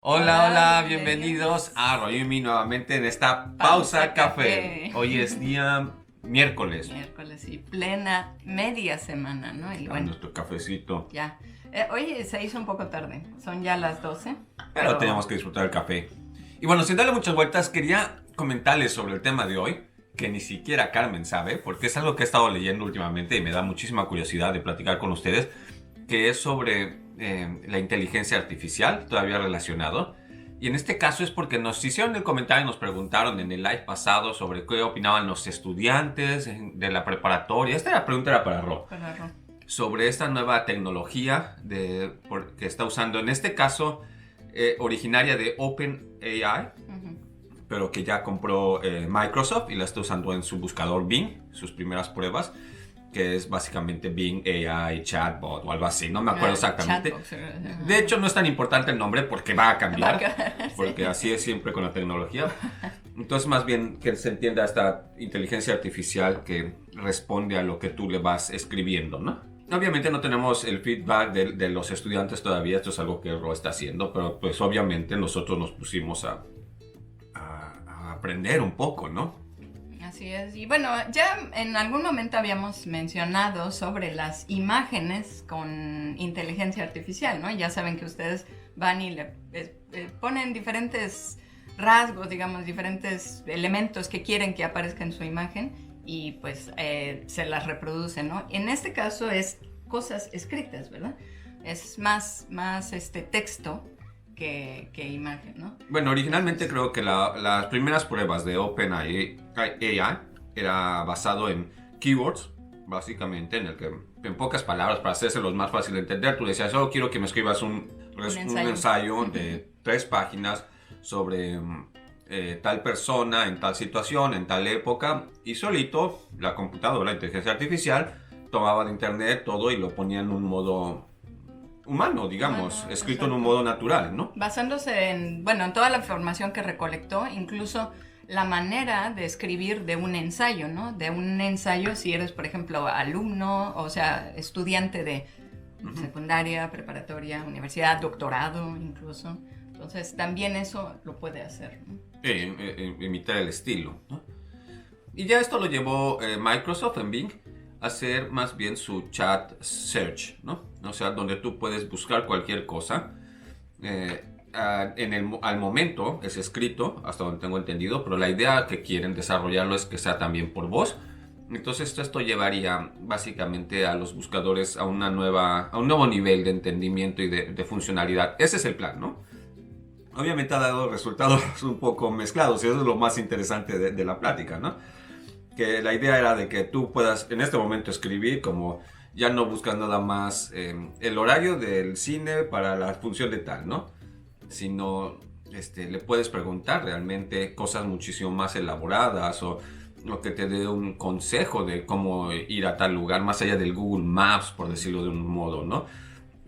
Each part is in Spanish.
Hola, hola, bienvenidos a Royumi nuevamente en esta Pausa Café. Hoy es día miércoles. Miércoles y plena media semana, ¿no? Y A nuestro cafecito. ya. Oye, se hizo un poco tarde, son ya las 12. Pero tenemos que disfrutar el café. Y bueno, sin darle muchas vueltas, quería comentarles sobre el tema de hoy, que ni siquiera Carmen sabe, porque es algo que he estado leyendo últimamente y me da muchísima curiosidad de platicar con ustedes, que es sobre la inteligencia artificial, todavía relacionado. Y en este caso es porque nos hicieron el comentario y nos preguntaron en el live pasado sobre qué opinaban los estudiantes de la preparatoria. Esta pregunta era para Ro. Sobre esta nueva tecnología que está usando, en este caso, originaria de OpenAI, pero que ya compró Microsoft y la está usando en su buscador Bing, sus primeras pruebas, que es básicamente Bing AI Chatbot o algo así, no me acuerdo exactamente. De hecho, no es tan importante el nombre porque va a cambiar, porque así es siempre con la tecnología. Entonces, más bien que se entienda esta inteligencia artificial que responde a lo que tú le vas escribiendo, ¿no? Obviamente no tenemos el feedback de los estudiantes todavía, esto es algo que Ro está haciendo, pero pues obviamente nosotros nos pusimos a aprender un poco, ¿no? Así es, y bueno, ya en algún momento habíamos mencionado sobre las imágenes con inteligencia artificial, ¿no? Ya saben que ustedes van y le ponen diferentes rasgos, digamos, diferentes elementos que quieren que aparezca en su imagen y pues se las reproducen, ¿no? En este caso es cosas escritas, ¿verdad? Es más texto que imagen, ¿no? Bueno, originalmente creo que las primeras pruebas de OpenAI era basado en keywords, básicamente, en el que, en pocas palabras, para hacérselos más fácil de entender, tú decías, oh, quiero que me escribas un ensayo de 3 páginas sobre tal persona, en tal situación, en tal época, y solito la computadora, la inteligencia artificial, tomaba de internet todo y lo ponía en un modo humano, digamos, escrito en un modo natural, ¿no? Basándose en toda la información que recolectó, incluso la manera de escribir de un ensayo, ¿no? De un ensayo si eres, por ejemplo, alumno, o sea, estudiante de secundaria, preparatoria, universidad, doctorado incluso. Entonces, también eso lo puede hacer, ¿no? Imitar el estilo, ¿no? Y ya esto lo llevó Microsoft en Bing a hacer más bien su chat search, ¿no? O sea, donde tú puedes buscar cualquier cosa. Al momento es escrito, hasta donde tengo entendido, pero la idea que quieren desarrollarlo es que sea también por voz. Entonces esto llevaría básicamente a los buscadores a un nuevo nivel de entendimiento y de funcionalidad. Ese es el plan, ¿no? Obviamente ha dado resultados un poco mezclados y eso es lo más interesante de la plática, ¿no? Que la idea era de que tú puedas en este momento escribir como ya no buscas nada más el horario del cine para la función de tal, ¿no? Sino le puedes preguntar realmente cosas muchísimo más elaboradas o que te dé un consejo de cómo ir a tal lugar, más allá del Google Maps, por decirlo de un modo, ¿no?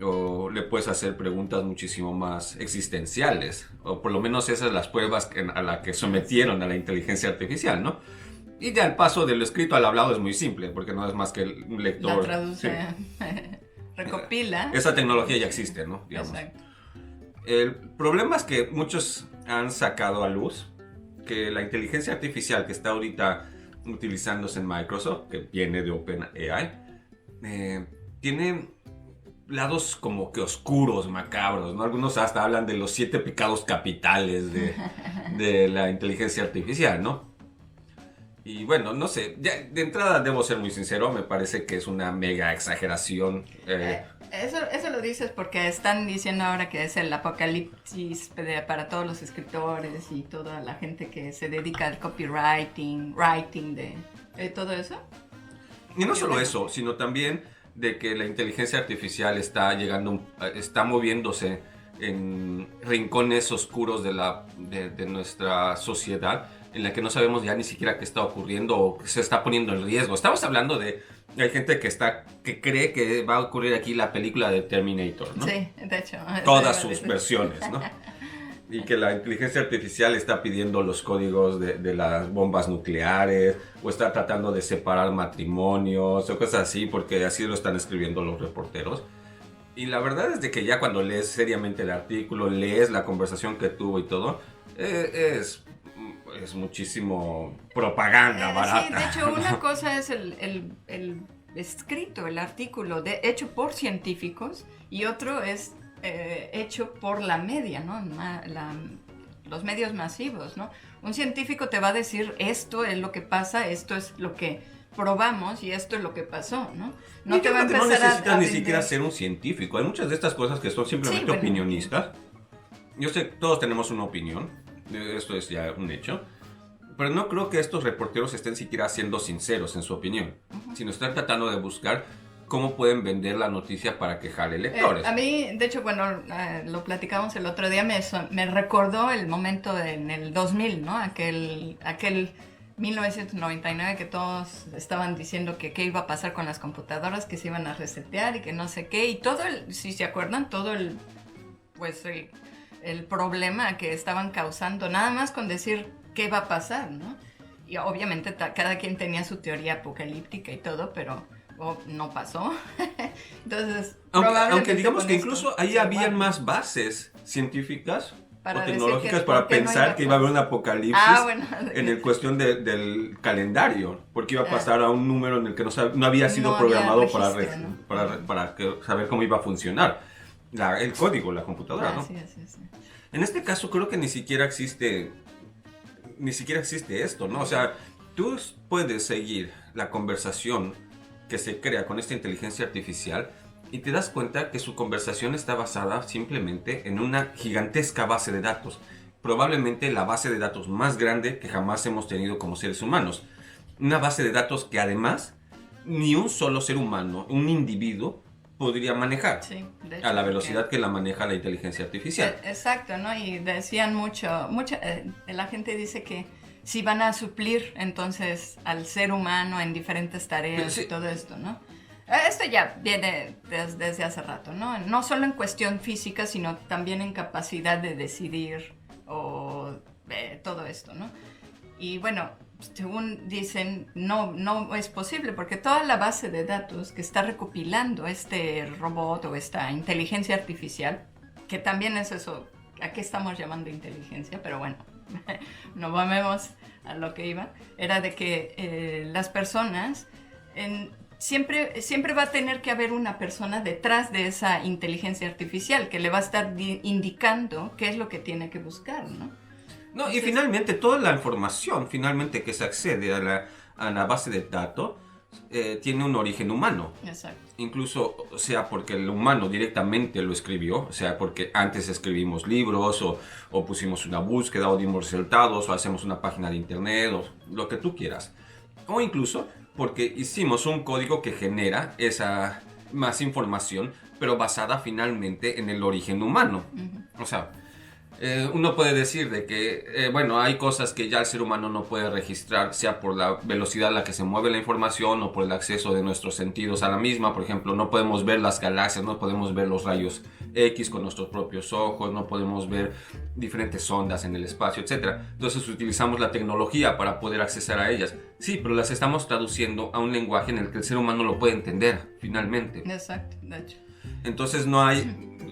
O le puedes hacer preguntas muchísimo más existenciales, o por lo menos esas son las pruebas a las que sometieron a la inteligencia artificial, ¿no? Y ya el paso de lo escrito al hablado es muy simple, porque no es más que un lector. La traduce, sí. Recopila. Esa tecnología ya existe, ¿no? Digamos. Exacto. El problema es que muchos han sacado a luz que la inteligencia artificial que está ahorita utilizándose en Microsoft, que viene de OpenAI, tiene lados como que oscuros, macabros, ¿no? Algunos hasta hablan de los 7 pecados capitales de la inteligencia artificial, ¿no? Y bueno, no sé, ya de entrada debo ser muy sincero, me parece que es una mega exageración. Eso lo dices porque están diciendo ahora que es el apocalipsis para todos los escritores y toda la gente que se dedica al copywriting, writing de todo eso. Y no solo eso, sino también de que la inteligencia artificial está moviéndose en rincones oscuros de nuestra sociedad, en la que no sabemos ya ni siquiera qué está ocurriendo o qué se está poniendo en riesgo. Estamos hablando hay gente que cree que va a ocurrir aquí la película de Terminator, ¿no? Sí, de hecho. Todas sus versiones, ¿no? Y que la inteligencia artificial está pidiendo los códigos de las bombas nucleares o está tratando de separar matrimonios o cosas así, porque así lo están escribiendo los reporteros. Y la verdad es de que ya cuando lees seriamente el artículo, lees la conversación que tuvo y todo, es muchísimo propaganda barata. Sí, de hecho, una cosa es el escrito, el artículo hecho por científicos y otro es hecho por la media, ¿no? Los medios masivos, ¿no? Un científico te va a decir esto es lo que pasa, esto es lo que probamos y esto es lo que pasó, ¿no? No te va a empezar no necesitas ni siquiera ser un científico. Hay muchas de estas cosas que son simplemente opinionistas. Yo sé, todos tenemos una opinión, esto es ya un hecho, pero no creo que estos reporteros estén siquiera siendo sinceros en su opinión, sino están tratando de buscar cómo pueden vender la noticia para que jale lectores. A mí, de hecho, bueno, lo platicamos el otro día, me recordó el momento en el 2000, ¿no? Aquel 1999 que todos estaban diciendo que qué iba a pasar con las computadoras, que se iban a resetear y que no sé qué, y todo si se acuerdan, todo el problema que estaban causando, nada más con decir qué va a pasar, ¿no? Y obviamente cada quien tenía su teoría apocalíptica y todo, pero no pasó. Entonces, aunque digamos que incluso ahí habían más bases científicas o tecnológicas para pensar que iba a haber un apocalipsis en el cuestión del calendario, porque iba a pasar a un número en el que no había sido programado para saber cómo iba a funcionar el código, la computadora, ¿no? Sí. En este caso creo que ni siquiera existe esto, ¿no? O sea, tú puedes seguir la conversación que se crea con esta inteligencia artificial y te das cuenta que su conversación está basada simplemente en una gigantesca base de datos. Probablemente la base de datos más grande que jamás hemos tenido como seres humanos. Una base de datos que además ni un solo ser humano, un individuo, podría manejar. Sí, de hecho, a la velocidad que la maneja la inteligencia artificial. Exacto, ¿no? Y decían la gente dice que si van a suplir entonces al ser humano en diferentes tareas y todo esto, ¿no? Esto ya viene desde hace rato, ¿no? No solo en cuestión física, sino también en capacidad de decidir o todo esto, ¿no? Y bueno, según dicen, no es posible porque toda la base de datos que está recopilando este robot o esta inteligencia artificial, que también es eso, ¿a qué estamos llamando inteligencia? Pero bueno, no vamos a lo que iba, era de que las personas, siempre va a tener que haber una persona detrás de esa inteligencia artificial que le va a estar indicando qué es lo que tiene que buscar, ¿no? No, y finalmente toda la información que se accede a la base de datos tiene un origen humano. Exacto. Incluso sea porque el humano directamente lo escribió, sea porque antes escribimos libros o pusimos una búsqueda o dimos resultados o hacemos una página de internet o lo que tú quieras. O incluso porque hicimos un código que genera esa más información, pero basada finalmente en el origen humano. Uh-huh. O sea, uno puede decir de que, bueno, hay cosas que ya el ser humano no puede registrar, sea por la velocidad a la que se mueve la información o por el acceso de nuestros sentidos a la misma. Por ejemplo, no podemos ver las galaxias, no podemos ver los rayos X con nuestros propios ojos, no podemos ver diferentes ondas en el espacio, etc. Entonces utilizamos la tecnología para poder acceder a ellas. Sí, pero las estamos traduciendo a un lenguaje en el que el ser humano lo puede entender, finalmente. Exacto, de hecho. Entonces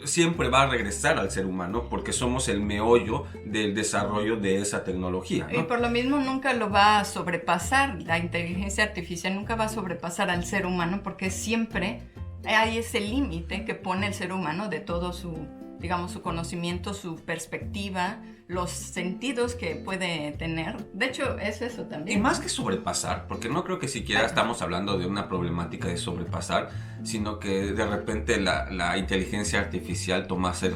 siempre va a regresar al ser humano porque somos el meollo del desarrollo de esa tecnología, ¿no? Y por lo mismo nunca lo va a sobrepasar, la inteligencia artificial nunca va a sobrepasar al ser humano porque siempre hay ese límite que pone el ser humano de todo su conocimiento, su perspectiva, los sentidos que puede tener. De hecho, es eso también. Y más que sobrepasar, porque no creo que siquiera estamos hablando de una problemática de sobrepasar, sino que de repente la inteligencia artificial tomase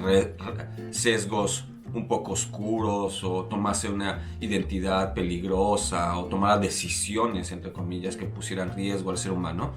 sesgos un poco oscuros o tomase una identidad peligrosa o tomara decisiones, entre comillas, que pusieran en riesgo al ser humano.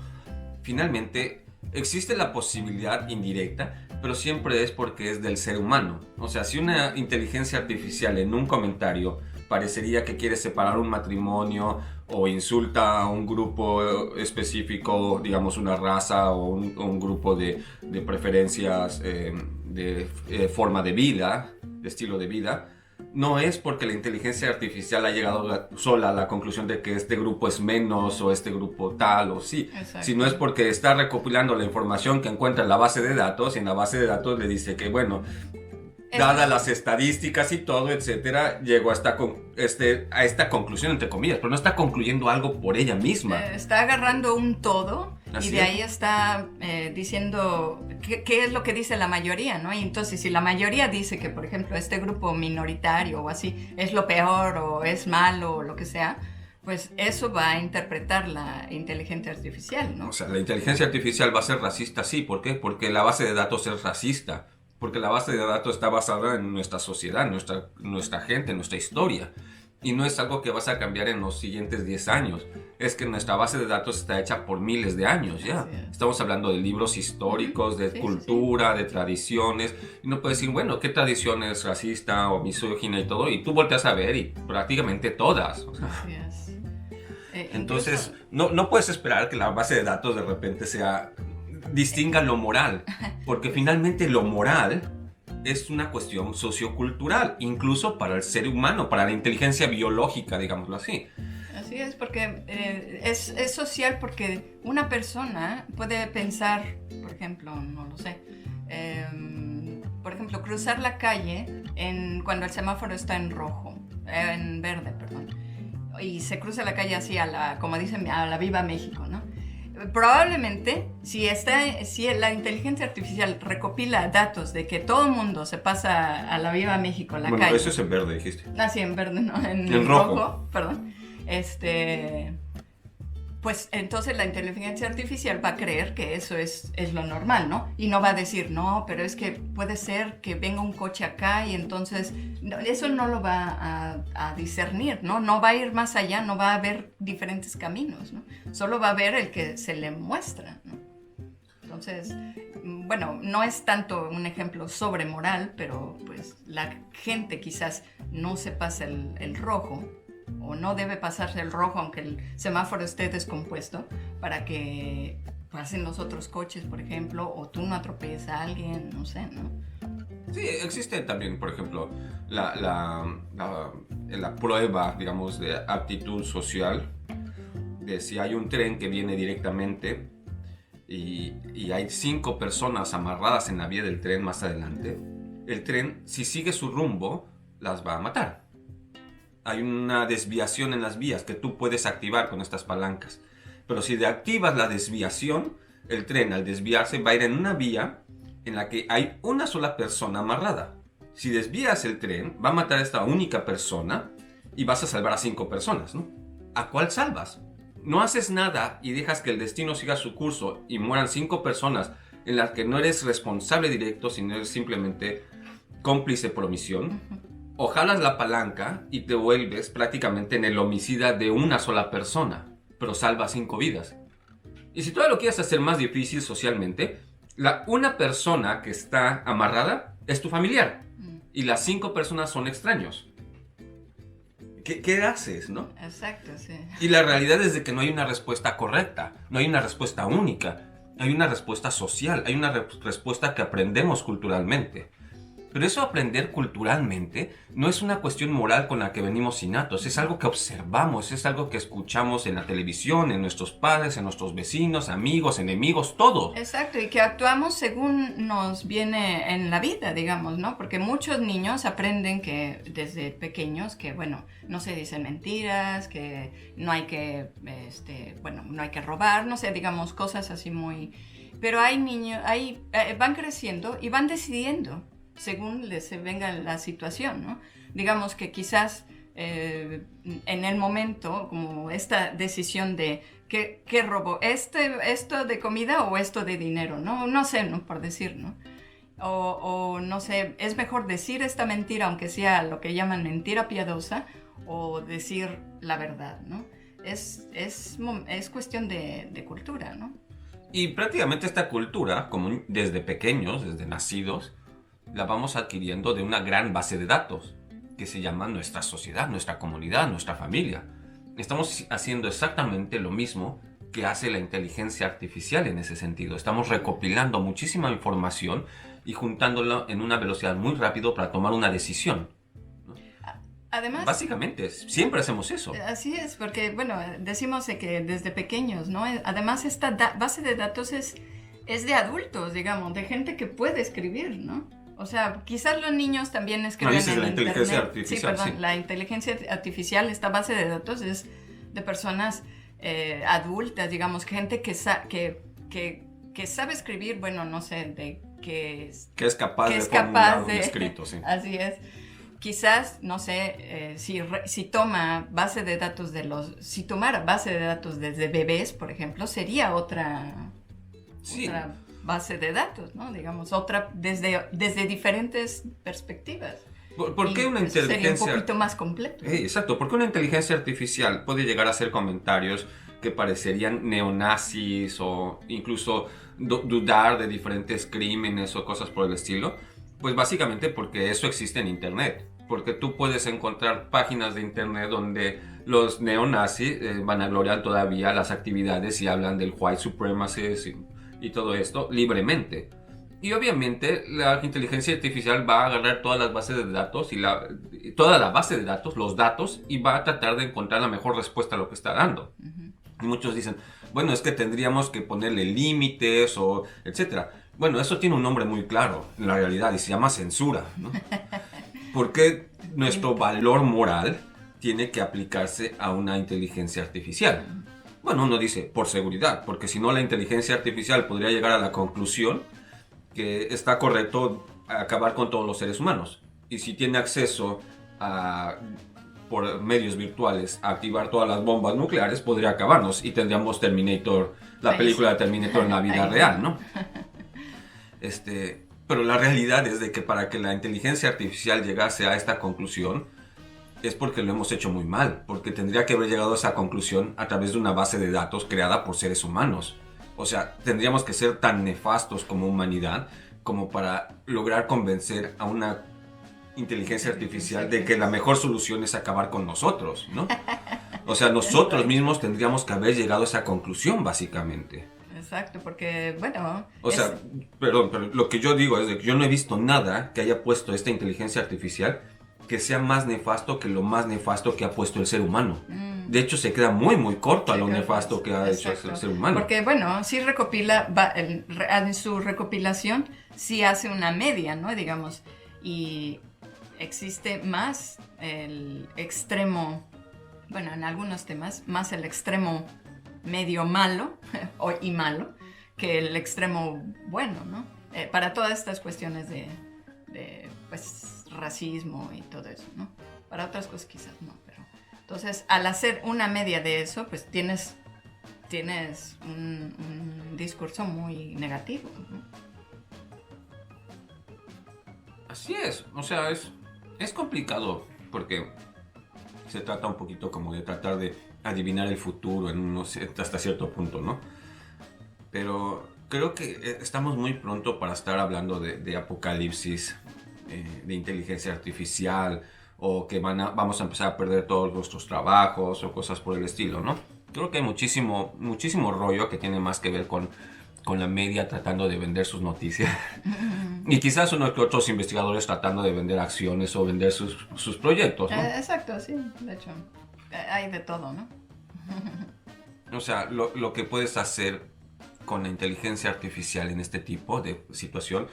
Finalmente, existe la posibilidad indirecta, pero siempre es porque es del ser humano. O sea, si una inteligencia artificial en un comentario parecería que quiere separar un matrimonio o insulta a un grupo específico, digamos una raza o un grupo de preferencias de forma de vida, de estilo de vida, no es porque la inteligencia artificial ha llegado sola a la conclusión de que este grupo es menos o este grupo tal o sí, Exacto. sino es porque está recopilando la información que encuentra en la base de datos y en la base de datos le dice que, bueno, dadas las estadísticas y todo, etcétera, llegó a esta conclusión, entre comillas, pero no está concluyendo algo por ella misma. Está agarrando un todo Así y de es. ahí está diciendo qué es lo que dice la mayoría, ¿no? Y entonces si la mayoría dice que, por ejemplo, este grupo minoritario o así es lo peor o es malo o lo que sea, pues eso va a interpretar la inteligencia artificial, ¿no? O sea, la inteligencia artificial va a ser racista, sí. ¿Por qué? Porque la base de datos es racista. Porque la base de datos está basada en nuestra sociedad, nuestra gente, nuestra historia. Y no es algo que vas a cambiar en los siguientes 10 años. Es que nuestra base de datos está hecha por miles de años ya. Así es. Estamos hablando de libros históricos, de Sí, cultura, de tradiciones. Y no puedes decir, bueno, ¿qué tradición es racista o misógina y todo? Y tú volteas a ver y prácticamente todas. O sea, Así es. entonces, Incluso- no puedes esperar que la base de datos de repente distinga lo moral, porque finalmente lo moral es una cuestión sociocultural, incluso para el ser humano, para la inteligencia biológica, digámoslo así. Así es, porque es social porque una persona puede pensar, por ejemplo, no lo sé, por ejemplo, cruzar la calle cuando el semáforo está en verde, perdón, y se cruza la calle así como dicen, a la Viva México, ¿no? Probablemente, si la inteligencia artificial recopila datos de que todo el mundo se pasa a la Viva México, la Bueno, calle. eso es en verde, dijiste. Sí, en verde, no, en rojo. rojo, perdón. Pues entonces la inteligencia artificial va a creer que eso es lo normal, ¿no? Y no va a decir, no, pero es que puede ser que venga un coche acá y entonces eso no lo va a discernir, ¿no? No va a ir más allá, no va a ver diferentes caminos, ¿no? Solo va a ver el que se le muestra, ¿no? Entonces, bueno, no es tanto un ejemplo sobre moral, pero pues la gente quizás no se pasa el rojo o no debe pasarse el rojo aunque el semáforo esté descompuesto para que pasen los otros coches, por ejemplo, o tú no atropelles a alguien, no sé, ¿no? Sí, existe también, por ejemplo, la prueba, digamos, de aptitud social, de si hay un tren que viene directamente y hay 5 personas amarradas en la vía del tren más adelante, el tren, si sigue su rumbo, las va a matar. Hay una desviación en las vías que tú puedes activar con estas palancas. Pero si activas la desviación, el tren al desviarse va a ir en una vía en la que hay una sola persona amarrada. Si desvías el tren, va a matar a esta única persona y vas a salvar a 5 personas, ¿no? ¿A cuál salvas? No haces nada y dejas que el destino siga su curso y mueran 5 personas en las que no eres responsable directo, sino eres simplemente cómplice por omisión. O jalas la palanca y te vuelves prácticamente en el homicida de una sola persona, pero salvas 5 vidas. Y si todavía lo quieres hacer más difícil socialmente, una persona que está amarrada es tu familiar y las 5 personas son extraños. ¿Qué haces, no? Exacto, sí. Y la realidad es de que no hay una respuesta correcta, no hay una respuesta única, hay una respuesta social, hay una respuesta que aprendemos culturalmente. Pero eso aprender culturalmente no es una cuestión moral con la que venimos innatos, es algo que observamos, es algo que escuchamos en la televisión, en nuestros padres, en nuestros vecinos, amigos, enemigos, todo. Exacto, y que actuamos según nos viene en la vida, digamos, ¿no? Porque muchos niños aprenden que desde pequeños que, bueno, no se dicen mentiras, que no hay que, no hay que robar, no sé, digamos, cosas así muy... Pero hay niños, van creciendo y van decidiendo según les venga la situación, ¿no? Digamos que quizás en el momento, como esta decisión de ¿qué robo? ¿Esto de comida o esto de dinero? No sé, ¿no? Por decir, ¿no? O no sé, es mejor decir esta mentira, aunque sea lo que llaman mentira piadosa, o decir la verdad, ¿no? Es cuestión de cultura, ¿no? Y prácticamente esta cultura, como desde pequeños, desde nacidos, la vamos adquiriendo de una gran base de datos que se llama nuestra sociedad, nuestra comunidad, nuestra familia. Estamos haciendo exactamente lo mismo que hace la inteligencia artificial en ese sentido. Estamos recopilando muchísima información y juntándola en una velocidad muy rápida para tomar una decisión, ¿no? Además, Básicamente, siempre hacemos eso. así es, porque, bueno, decimos de que desde pequeños, ¿no? Además, esta base de datos es de adultos, digamos, de gente que puede escribir, ¿no? O sea, quizás los niños también escriben No, dices en la inteligencia internet. artificial, Sí, perdón, sí. la inteligencia artificial, esta base de datos es de personas adultas, digamos, gente que sabe escribir, bueno, no sé, Que es capaz que de es formular capaz un de... escrito, sí. Así es. Quizás, no sé, si toma base de datos si tomara base de datos desde bebés, por ejemplo, sería otra Sí. base de datos, ¿no? Digamos, otra desde diferentes perspectivas. ¿Por qué Y una eso sería un inteligencia... poquito más completo. Exacto, porque una inteligencia artificial puede llegar a hacer comentarios que parecerían neonazis o incluso dudar de diferentes crímenes o cosas por el estilo? Pues básicamente porque eso existe en Internet. Porque tú puedes encontrar páginas de Internet donde los neonazis vanaglorian todavía las actividades y hablan del white supremacy y todo esto libremente. Y obviamente la inteligencia artificial va a agarrar todas las bases de datos toda la base de datos, los datos, y va a tratar de encontrar la mejor respuesta a lo que está dando. Y muchos dicen, bueno, es que tendríamos que ponerle límites o etcétera. Bueno, eso tiene un nombre muy claro en la realidad y se llama censura, ¿no? Porque nuestro valor moral tiene que aplicarse a una inteligencia artificial. Bueno, uno dice, por seguridad, porque si no la inteligencia artificial podría llegar a la conclusión que está correcto acabar con todos los seres humanos. Y si tiene acceso por medios virtuales a activar todas las bombas nucleares, podría acabarnos y tendríamos Terminator, la película de Terminator en la vida real, ¿no? Pero la realidad es de que para que la inteligencia artificial llegase a esta conclusión es porque lo hemos hecho muy mal, porque tendría que haber llegado a esa conclusión a través de una base de datos creada por seres humanos. O sea, tendríamos que ser tan nefastos como humanidad como para lograr convencer a una inteligencia artificial de que la mejor solución es acabar con nosotros, ¿no? O sea, nosotros mismos tendríamos que haber llegado a esa conclusión, básicamente. Exacto, porque, bueno... O sea, perdón, pero lo que yo digo es de que yo no he visto nada que haya puesto esta inteligencia artificial que sea más nefasto que lo más nefasto que ha puesto el ser humano. De hecho, se queda muy, muy corto a lo nefasto que ha hecho el ser humano. Porque, bueno, sí recopila, en su recopilación sí hace una media, ¿no? Digamos, y existe más el extremo, bueno, en algunos temas, más el extremo medio malo y malo que el extremo bueno, ¿no? Para todas estas cuestiones de pues, racismo y todo eso, ¿no? Para otras cosas quizás no, pero... Entonces, al hacer una media de eso, pues tienes un discurso muy negativo, ¿no? Así es, o sea, es complicado porque se trata un poquito como de tratar de adivinar el futuro hasta cierto punto, ¿no? Pero creo que estamos muy pronto para estar hablando de apocalipsis, de inteligencia artificial, o que vamos a empezar a perder todos nuestros trabajos o cosas por el estilo, ¿no? Creo que hay muchísimo rollo que tiene más que ver con la media tratando de vender sus noticias. Y quizás unos que otros investigadores tratando de vender acciones o vender sus proyectos, ¿no? Exacto, sí, de hecho. Hay de todo, ¿no? O sea, lo que puedes hacer con la inteligencia artificial en este tipo de situación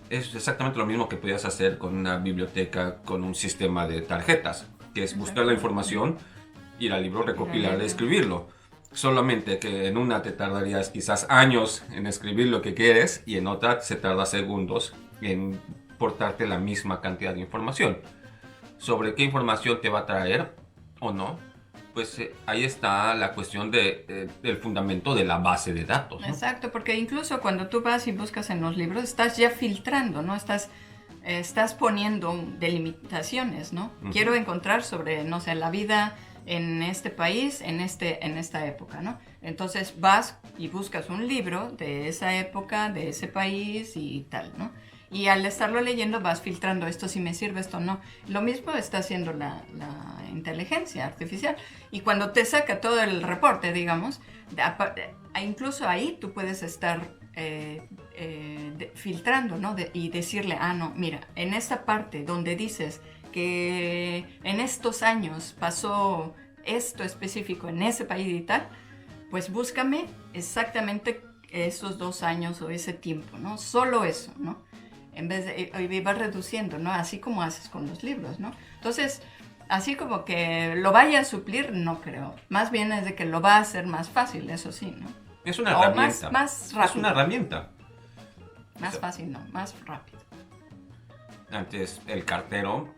es exactamente lo mismo que podías hacer con una biblioteca, con un sistema de tarjetas, que es buscar la información, ir al libro, recopilarla, escribirlo. Solamente que en una te tardarías quizás años en escribir lo que quieres y en otra se tarda segundos en portarte la misma cantidad de información. Sobre qué información te va a traer o no, pues ahí está la cuestión del fundamento de la base de datos, ¿no? Exacto, porque incluso cuando tú vas y buscas en los libros, estás ya filtrando, ¿no? Estás poniendo delimitaciones, ¿no? Uh-huh. Quiero encontrar sobre, no sé, la vida en este país, en esta época, ¿no? Entonces vas y buscas un libro de esa época, de ese país y tal, ¿no? Y al estarlo leyendo vas filtrando esto si me sirve, esto no. Lo mismo está haciendo la inteligencia artificial. Y cuando te saca todo el reporte, digamos, incluso ahí tú puedes estar filtrando, ¿no? Y decirle, no, mira, en esta parte donde dices que en estos años pasó esto específico en ese país y tal, pues búscame exactamente esos 2 años o ese tiempo, ¿no? Solo eso, ¿no? En vez de, y vas reduciendo, ¿no? Así como haces con los libros, ¿no? Entonces, así como que lo vaya a suplir, no creo. Más bien es de que lo va a hacer más fácil, eso sí, ¿no? Es una O herramienta. más rápido. Es una herramienta. Más fácil, no, más rápido. Antes el cartero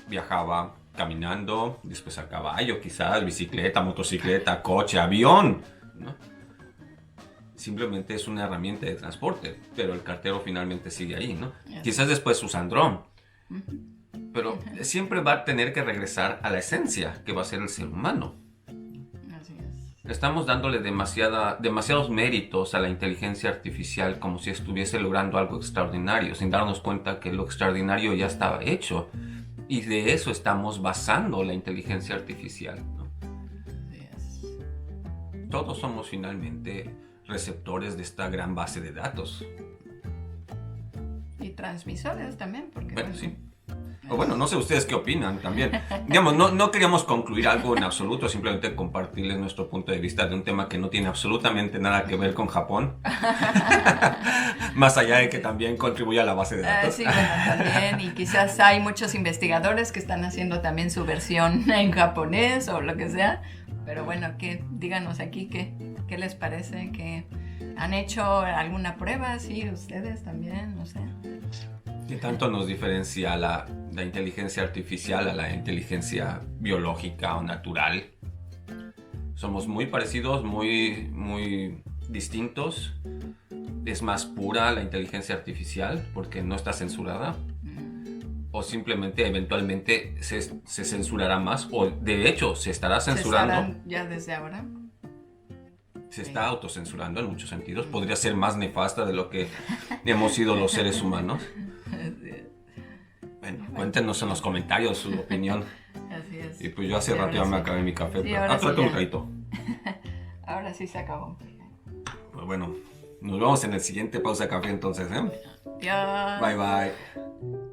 viajaba caminando, después a caballo quizás, bicicleta, motocicleta, coche, avión, ¿no? Simplemente es una herramienta de transporte, pero el cartero finalmente sigue ahí, ¿no? Yes. Quizás después usan dron, pero siempre va a tener que regresar a la esencia, que va a ser el ser humano. Así es. Estamos dándole demasiados méritos a la inteligencia artificial como si estuviese logrando algo extraordinario, sin darnos cuenta que lo extraordinario ya estaba hecho. Y de eso estamos basando la inteligencia artificial, ¿no? Así es. Todos somos finalmente receptores de esta gran base de datos. Y transmisores también, porque... Bueno, sí. O bueno, no sé ustedes qué opinan también. Digamos, no queríamos concluir algo en absoluto, simplemente compartirles nuestro punto de vista de un tema que no tiene absolutamente nada que ver con Japón. Más allá de que también contribuye a la base de datos. Sí, bueno, también. Y quizás hay muchos investigadores que están haciendo también su versión en japonés o lo que sea. Pero bueno, díganos aquí qué les parece, que han hecho alguna prueba, sí, ustedes también, no sé. ¿Qué tanto nos diferencia la inteligencia artificial a la inteligencia biológica o natural? Somos muy parecidos, muy distintos. ¿Es más pura la inteligencia artificial porque no está censurada? ¿O simplemente eventualmente se censurará más? ¿O de hecho se estará censurando? ¿Se estarán ya desde ahora? Se está autocensurando en muchos sentidos. Podría ser más nefasta de lo que hemos sido los seres humanos. Bueno, cuéntenos en los comentarios su opinión. Así es. Y pues yo hace Sí, rato ya ahora me sí. acabé mi café. Sí, Pero... ahora sí trate un ya. traguito. Ahora sí se acabó. Pues bueno, nos vemos en el siguiente pausa café entonces, ¿eh? Adiós. Bye bye.